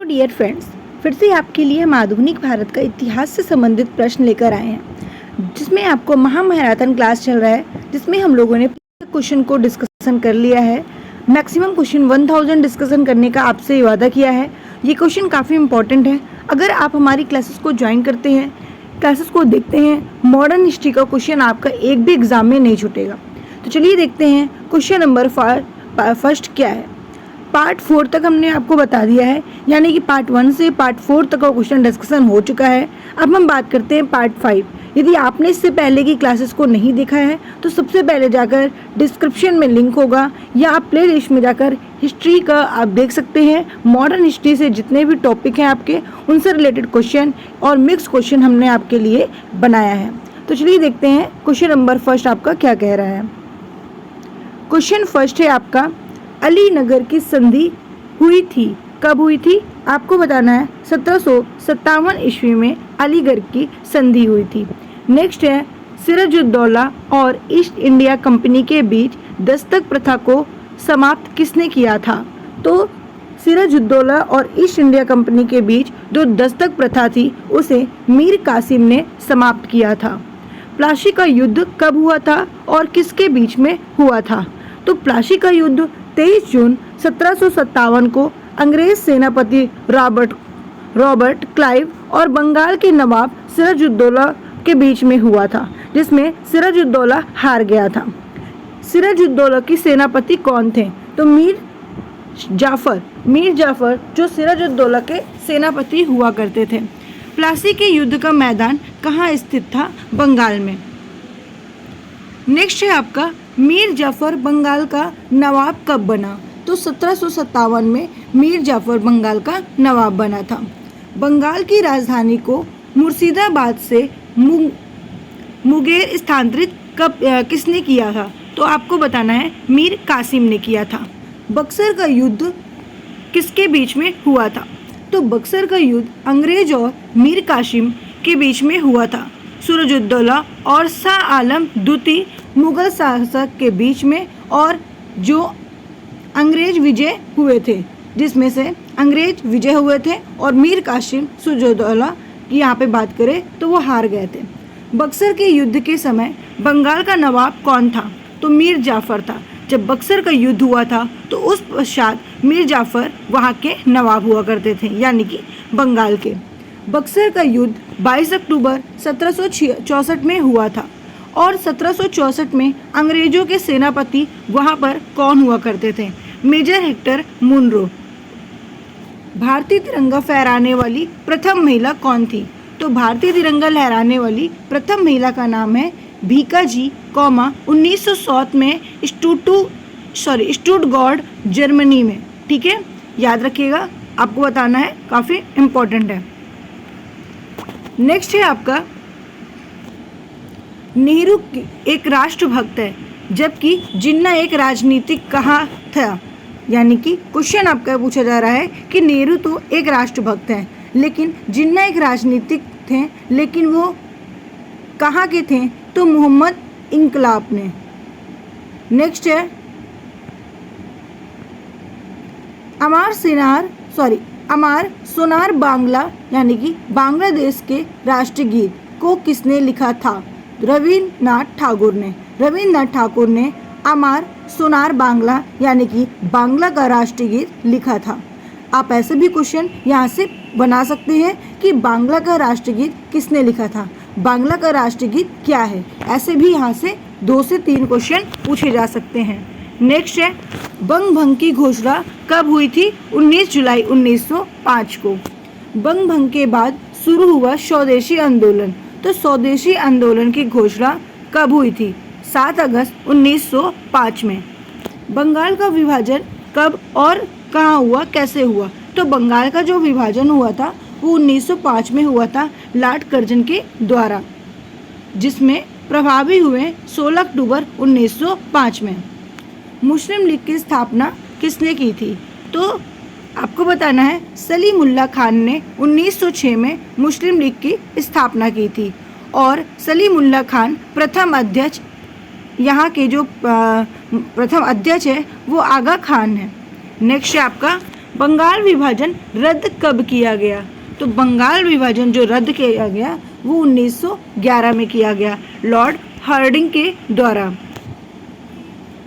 Dear friends, फिर से आपके लिए हम आधुनिक भारत का इतिहास से संबंधित प्रश्न लेकर आए हैं, जिसमें आपको महामैराथन क्लास चल रहा है, जिसमें हम लोगों ने क्वेश्चन को डिस्कशन कर लिया है। मैक्सिमम क्वेश्चन 1000 डिस्कशन करने का आपसे वादा किया है। ये क्वेश्चन काफ़ी इंपॉर्टेंट है। अगर आप हमारी क्लासेस को ज्वाइन करते हैं, क्लासेस को देखते हैं, मॉडर्न हिस्ट्री का क्वेश्चन आपका एक भी एग्जाम में नहीं छूटेगा। तो चलिए देखते हैं क्वेश्चन नंबर फर्स्ट क्या है। पार्ट 4 तक हमने आपको बता दिया है, यानी कि पार्ट 1 से पार्ट 4 तक का क्वेश्चन डिस्कशन हो चुका है। अब हम बात करते हैं पार्ट 5। यदि आपने इससे पहले की क्लासेस को नहीं देखा है तो सबसे पहले जाकर डिस्क्रिप्शन में लिंक होगा या आप प्ले लिस्ट में जाकर हिस्ट्री का आप देख सकते हैं। मॉडर्न हिस्ट्री से जितने भी टॉपिक हैं आपके, उनसे रिलेटेड क्वेश्चन और मिक्स क्वेश्चन हमने आपके लिए बनाया है। तो चलिए देखते हैं क्वेश्चन नंबर फर्स्ट आपका क्या कह रहा है। क्वेश्चन फर्स्ट है आपका, अलीनगर की संधि हुई थी, कब हुई थी? आपको बताना है 1757 ईस्वी में अलीगढ़ की संधि हुई थी। नेक्स्ट है, सिराजुद्दौला और ईस्ट इंडिया कंपनी के बीच दस्तक प्रथा को समाप्त किसने किया था? तो सिराजुद्दौला और ईस्ट इंडिया कंपनी के बीच जो दस्तक प्रथा थी उसे मीर कासिम ने समाप्त किया था। प्लासी का युद्ध कब हुआ था और किसके बीच में हुआ था? तो प्लासी का युद्ध 23 जून 1757 को अंग्रेज सेनापति रॉबर्ट क्लाइव और बंगाल के नवाब सिराजुद्दौला के बीच में हुआ था, जिसमें सिराजुद्दौला हार गया था। सिराजुद्दौला की सेनापति कौन थे? तो मीर जाफर जो सिराजुद्दौला के सेनापति हुआ करते थे। प्लासी के युद्ध का मैदान कहाँ स्थित था? बंगाल में। नेक्स्ट है आपका, मीर जाफर बंगाल का नवाब कब बना? तो 1757 में मीर जाफर बंगाल का नवाब बना था। बंगाल की राजधानी को मुर्शिदाबाद से मुंगेर स्थानांतरित कब किसने किया था? तो आपको बताना है मीर कासिम ने किया था। बक्सर का युद्ध किसके बीच में हुआ था? तो बक्सर का युद्ध अंग्रेज और मीर कासिम के बीच में हुआ था। सिराजुद्दौला और शाह आलम द्वितीय मुगल शासक के बीच में, और जो अंग्रेज विजय हुए थे, जिसमें से अंग्रेज विजय हुए थे और मीर कासिम सिराजुद्दौला की यहाँ पे बात करें तो वो हार गए थे। बक्सर के युद्ध के समय बंगाल का नवाब कौन था? तो मीर जाफर था। जब बक्सर का युद्ध हुआ था तो उस पश्चात मीर जाफर वहाँ के नवाब हुआ करते थे, यानी कि बंगाल के। बक्सर का युद्ध 22 अक्टूबर 1764 में हुआ था और 1764 में अंग्रेजों के सेनापति वहाँ पर कौन हुआ करते थे? Major Hector Munro. भारतीय तिरंगा फहराने वाली प्रथम महिला कौन थी? तो भारतीय तिरंगा लहराने वाली प्रथम महिला का नाम है भीकाजी, 1907 में स्टुटगार्ट जर्मनी में। ठीक है, याद रखिएगा, आपको बताना है, काफ़ी इम्पोर्टेंट है। नेक्स्ट है आपका, नेहरू एक राष्ट्रभक्त है जबकि जिन्ना एक राजनीतिक कहाँ था? यानी कि क्वेश्चन आपका पूछा जा रहा है कि नेहरू तो एक राष्ट्रभक्त हैं, लेकिन जिन्ना एक राजनीतिक थे, लेकिन वो कहाँ के थे? तो मोहम्मद इनकलाब ने। नेक्स्ट है, अमार सोनार बांग्ला यानी कि बांग्लादेश के राष्ट्रगीत को किसने लिखा था? रविन्द्रनाथ ठाकुर ने। रविन्द्रनाथ ठाकुर ने अमार सोनार बांग्ला यानी कि बांग्ला का राष्ट्रगीत लिखा था। आप ऐसे भी क्वेश्चन यहाँ से बना सकते हैं कि बांग्ला का राष्ट्रगीत किसने लिखा था, बांग्ला का राष्ट्रगीत क्या है। ऐसे भी यहाँ से 2 से 3 क्वेश्चन पूछे जा सकते हैं। नेक्स्ट है, बंग भंग की घोषणा कब हुई थी? 19 जुलाई 1905 को। बंग भंग के बाद शुरू हुआ स्वदेशी आंदोलन। तो स्वदेशी आंदोलन की घोषणा कब हुई थी? 7 अगस्त 1905 में। बंगाल का विभाजन कब और कहाँ हुआ, कैसे हुआ? तो बंगाल का जो विभाजन हुआ था वो 1905 में हुआ था लॉर्ड कर्जन के द्वारा, जिसमें प्रभावी हुए 16 अक्टूबर 1905 में। मुस्लिम लीग की स्थापना किसने की थी? तो आपको बताना है सलीमुल्लाह खान ने 1906 में मुस्लिम लीग की स्थापना की थी, और सलीमुल्लाह खान प्रथम अध्यक्ष, यहाँ के जो प्रथम अध्यक्ष है वो आगा खान है। नेक्स्ट है आपका, बंगाल विभाजन रद्द कब किया गया? तो बंगाल विभाजन जो रद्द किया गया वो 1911 में किया गया लॉर्ड हार्डिंग के द्वारा।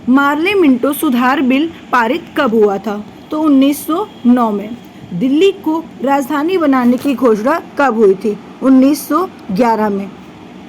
मार्ले मिंटो सुधार बिल पारित कब हुआ था? तो 1909 में। दिल्ली को राजधानी बनाने की घोषणा कब हुई थी? 1911 में।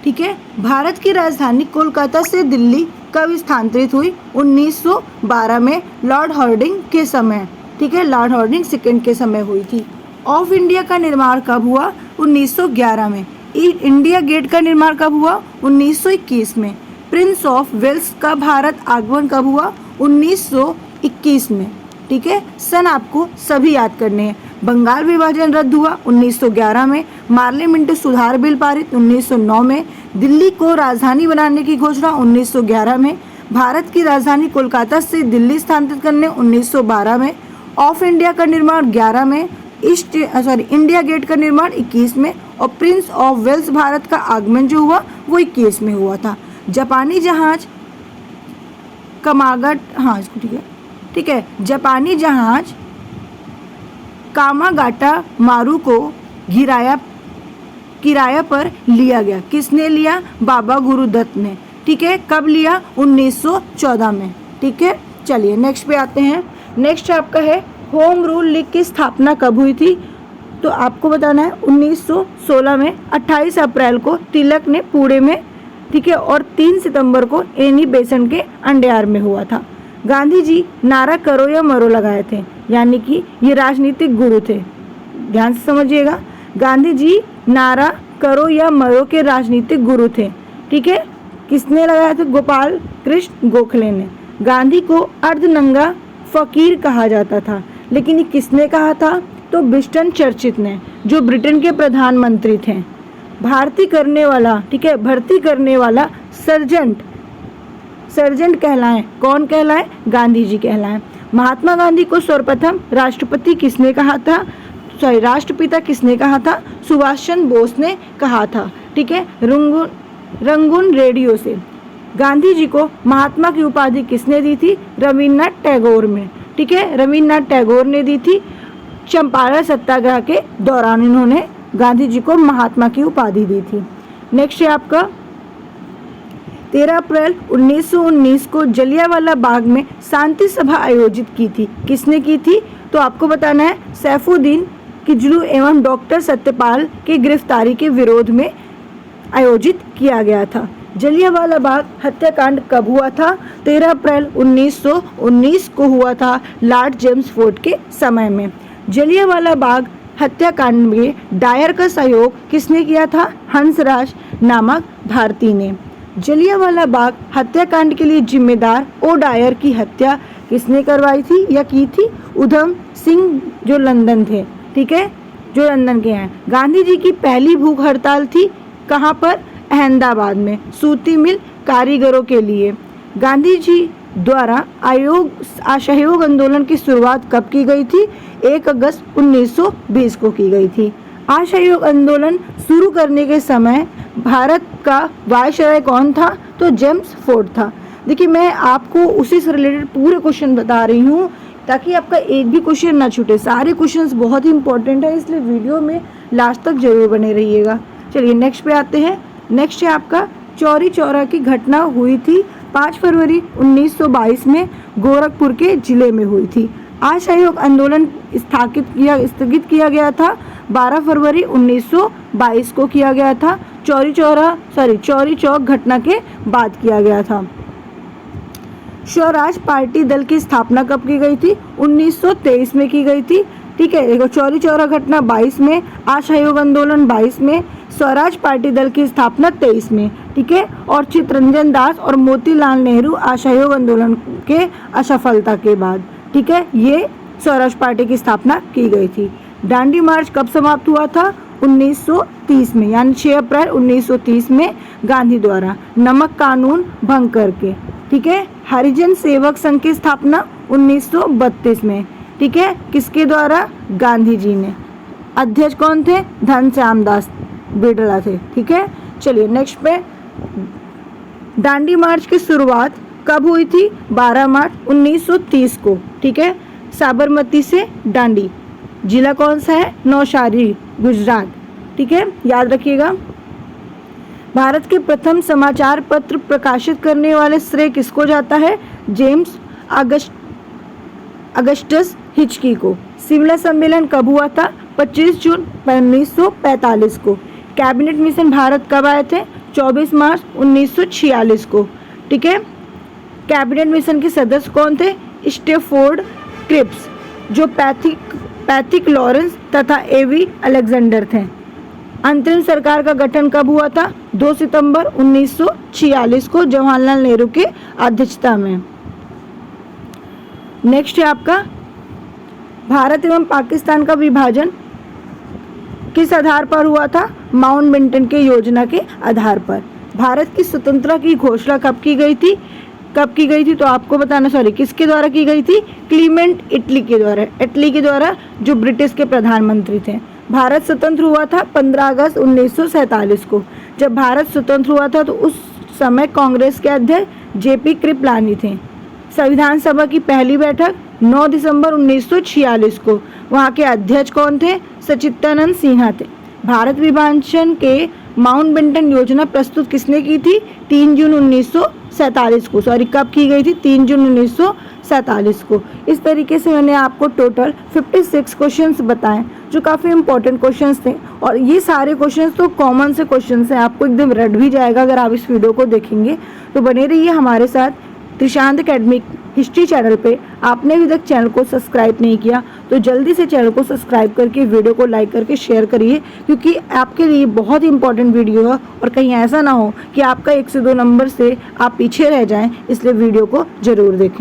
ठीक है। भारत की राजधानी कोलकाता से दिल्ली कब स्थानांतरित हुई? 1912 में लॉर्ड हार्डिंग के समय। ठीक है, लॉर्ड हार्डिंग सेकंड के समय हुई थी। ऑफ इंडिया का निर्माण कब हुआ? 1911 में। इंडिया गेट का निर्माण कब हुआ? 1921 में। प्रिंस ऑफ वेल्स का भारत आगमन कब हुआ? 1921 में। ठीक है, सन आपको सभी याद करने हैं। बंगाल विभाजन रद्द हुआ 1911 में। मार्ले मिंटो सुधार बिल पारित 1909 में। दिल्ली को राजधानी बनाने की घोषणा 1911 में। भारत की राजधानी कोलकाता से दिल्ली स्थानांतरित करने 1912 में। ऑफ इंडिया का निर्माण 11 में। इंडिया गेट का निर्माण 21 में। और प्रिंस ऑफ वेल्स भारत का आगमन जो हुआ वो 21 में हुआ था। जापानी जहाज कामागाट, हाँ ठीक है, जापानी जहाज कामागाटा मारू को किराया पर लिया गया। किसने लिया? बाबा गुरुदत्त ने। ठीक है, कब लिया? 1914 में। ठीक है, चलिए नेक्स्ट पे आते हैं। नेक्स्ट आपका है होम रूल लीग की स्थापना कब हुई थी? तो आपको बताना है 1916 में। 28 अप्रैल को तिलक ने पुणे में, ठीक है, और 3 सितंबर को एनी बेसेंट के अंडयार में हुआ था। गांधी जी नारा करो या मरो लगाए थे, यानी कि ये राजनीतिक गुरु थे। ध्यान से समझिएगा, गांधी जी नारा करो या मरो के राजनीतिक गुरु थे। ठीक है, किसने लगाया था? गोपाल कृष्ण गोखले ने। गांधी को अर्धनंगा फकीर कहा जाता था, लेकिन ये किसने कहा था? तो विंस्टन चर्चिल ने, जो ब्रिटेन के प्रधानमंत्री थे। भर्ती करने वाला सर्जेंट कहलाए। कौन कहलाए? गांधी जी कहलाए। महात्मा गांधी को सर्वप्रथम राष्ट्रपिता किसने कहा था? सुभाष चंद्र बोस ने कहा था। ठीक है, रंगून रेडियो से। गांधी जी को महात्मा की उपाधि किसने दी थी? रविन्द्रनाथ टैगोर में। ठीक है, रविन्द्रनाथ टैगोर ने दी थी। चंपारण सत्याग्रह के दौरान इन्होंने गांधी जी को महात्मा की उपाधि दी थी। नेक्स्ट है आपका 13 अप्रैल 1919 को जलियांवाला बाग में शांति सभा आयोजित की थी। किसने की थी? तो आपको बताना है सैफुद्दीन किचलू एवं डॉक्टर सत्यपाल की गिरफ्तारी के विरोध में आयोजित किया गया था। जलियांवाला बाग हत्याकांड कब हुआ था? 13 अप्रैल 1919 को हुआ था, लॉर्ड जेम्स फोर्ड के समय में। जलियांवाला बाग हत्याकांड में डायर का सहयोग किसने किया था? हंसराज नामक भारतीय ने। जलियांवाला बाग हत्याकांड के लिए जिम्मेदार ओ डायर की हत्या किसने करवाई थी या की थी? उधम सिंह, जो लंदन थे। ठीक है, जो लंदन के हैं। गांधी जी की पहली भूख हड़ताल थी कहाँ पर? अहमदाबाद में, सूती मिल कारीगरों के लिए। गांधी जी द्वारा असहयोग आंदोलन की शुरुआत कब की गई थी? 1 अगस्त 1920 को की गई थी। असहयोग आंदोलन शुरू करने के समय भारत का वायसराय कौन था? तो जेम्स फोर्ड था। देखिए, मैं आपको उसी से रिलेटेड पूरे क्वेश्चन बता रही हूँ ताकि आपका एक भी क्वेश्चन ना छूटे। सारे क्वेश्चंस बहुत ही इंपॉर्टेंट है, इसलिए वीडियो में लास्ट तक जरूर बने रहिएगा। चलिए नेक्स्ट पे आते हैं। नेक्स्ट है आपका चौरी चौरा की घटना हुई थी 5 फरवरी 1922 में, गोरखपुर के जिले में हुई थी। असहयोग आंदोलन स्थगित किया गया था 12 फरवरी 1922 को किया गया था। चौरी चौक घटना के बाद किया गया था। स्वराज पार्टी दल की स्थापना कब की गई थी? 1923 में की गई थी। ठीक है, देखो चौरी चौरा घटना 22 में, असहयोग आंदोलन 22 में, स्वराज पार्टी दल की स्थापना 23 में। ठीक है, और चित्तरंजन दास और मोतीलाल नेहरू असहयोग आंदोलन के असफलता के बाद, ठीक है, ये स्वराज पार्टी की स्थापना की गई थी। दांडी मार्च कब समाप्त हुआ था? 1930 में, यानी 6 अप्रैल 1930 में गांधी द्वारा नमक कानून भंग करके। ठीक है, हरिजन सेवक संघ की स्थापना 1932 में। ठीक है, किसके द्वारा? गांधी जी ने। अध्यक्ष कौन थे? घनश्याम दास बिड़ला थे। ठीक है, चलिए नेक्स्ट पे दांडी मार्च की शुरुआत कब हुई थी? 12 मार्च 1930 को। ठीक है, साबरमती से दांडी। जिला कौन सा है? नौशारी, गुजरात। ठीक है, याद रखिएगा। भारत के प्रथम समाचार पत्र प्रकाशित करने वाले श्रेय किसको जाता है? जेम्स अगस्टस हिचकी को। शिमला सम्मेलन कब हुआ था? 25 जून 1945 को। कैबिनेट मिशन भारत कब आए थे? 24 मार्च 1946 को। ठीक है, कैबिनेट मिशन के सदस्य कौन थे? स्टेफोर्ड क्रिप्स, जो पैथिक लॉरेंस तथा एवी अलेक्जेंडर थे। अंतरिम सरकार का गठन कब हुआ था? 2 सितंबर 1946 को, जवाहरलाल नेहरू के अध्यक्षता में। नेक्स्ट है आपका, भारत एवं पाकिस्तान का विभाजन किस आधार पर हुआ था? माउंटबेटन के योजना के आधार पर। भारत की स्वतंत्रता की घोषणा कब की गई थी? तो आपको बताना, किसके द्वारा की गई थी? क्लीमेंट इटली के द्वारा, जो ब्रिटिश के प्रधानमंत्री थे। भारत स्वतंत्र हुआ था 15 अगस्त 1947 को। जब भारत स्वतंत्र हुआ था तो उस समय कांग्रेस के अध्यक्ष जेपी कृपलानी थे। संविधान सभा की पहली बैठक 9 दिसंबर 1946 को। वहाँ के अध्यक्ष कौन थे? सच्चिदानंद सिन्हा थे। भारत विभाजन के माउंटबेटन योजना प्रस्तुत किसने की थी? 3 जून 1947 को। कब की गई थी? 3 जून 1947 को। इस तरीके से मैंने आपको टोटल 56 क्वेश्चंस बताएं, जो काफ़ी इंपॉर्टेंट क्वेश्चंस थे। और ये सारे क्वेश्चंस तो कॉमन से क्वेश्चंस हैं, आपको एकदम रट भी जाएगा अगर आप इस वीडियो को देखेंगे। तो बने रहिए हमारे साथ त्रिशांत एकेडमिक हिस्ट्री चैनल पे। आपने अभी तक चैनल को सब्सक्राइब नहीं किया तो जल्दी से चैनल को सब्सक्राइब करके वीडियो को लाइक करके शेयर करिए, क्योंकि आपके लिए बहुत इंपॉर्टेंट वीडियो है। और कहीं ऐसा ना हो कि आपका 1 से 2 नंबर से आप पीछे रह जाएं, इसलिए वीडियो को ज़रूर देखें।